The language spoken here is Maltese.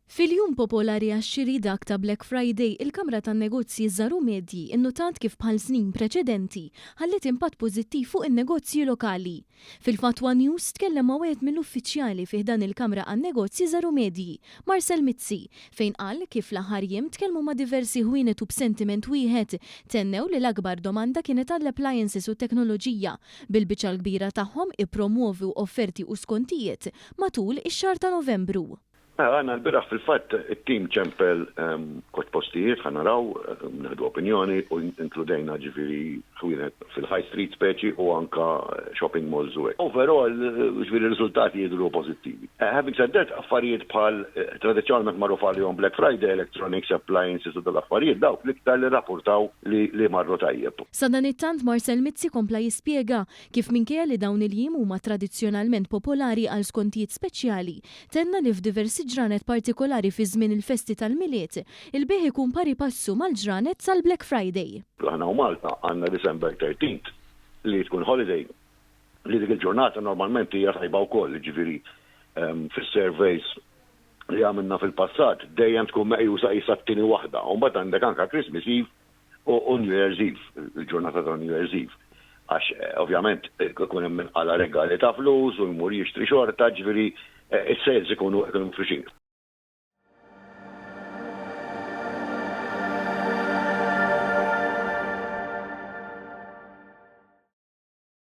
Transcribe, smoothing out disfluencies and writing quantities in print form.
Fil-jum popolari għax-xiri dak ta' Black Friday, il-Kamra tan-Negozji żaru medji innotat kif bħal snin preċedenti ħallet impatt pożittiv fuq in-negozji lokali. Fil-Fatwa News tkellem ma' wieħed mill-uffiċjali fih dan il-Kamra għan-Negozji żaru medji, Marcel Mizzi, fejn qal kif l-aħħar jiem tkellmu ma' diversi ħwienet u b'sentiment wieħed tennew li l-akbar domanda kienet għall-appliances u teknoloġija bil-biċċa l-kbira tagħhom ippromovu offerti u skontijiet matul ix-xahar ta' Novembru. Għana l-biraħ fil-fatt il-tim ċempel kot postijiet ħanaraw, nħedu opinjoni u inkludejna ġifiri fil-high street speċi u anka shopping malls u għek. Overall, ġifiri rizultati jidru pozittivi. Having said that, affarijiet bħal tradizjonalment marru għalihom Black Friday, electronics, appliances u dal-affarijiet dawk l-iktar li rapportaw li marru tajjeb. Sadan it-tant Marcel Mizzi kompla jispjega kif minkejja li dawn il-jiem huma tradizzjonalment popolari għal skontijiet speċjali, tenna li f'diversi ġranet partikolari fi żmien il-festi tal-miliet, il-beħ ikun pari passu mal-ġranet sal-Black Friday. Aħna u Malta għandna December 13th li tkun holiday li dik il-ġurnata normalment hija tajba wkoll, ġifieri fis-surveys li għamilna fil-passat dejjem tkun meqjusa qisha t-tieni waħda, u mbagħad għandek anke Christmas Eve u New Year's Eve, il-ġurnata ta' New Year's Eve. Għax ovvjament ikun hemm għala regali ta' flus u jmur jixtri xorta, ġifieri is-sales ikunu frixin.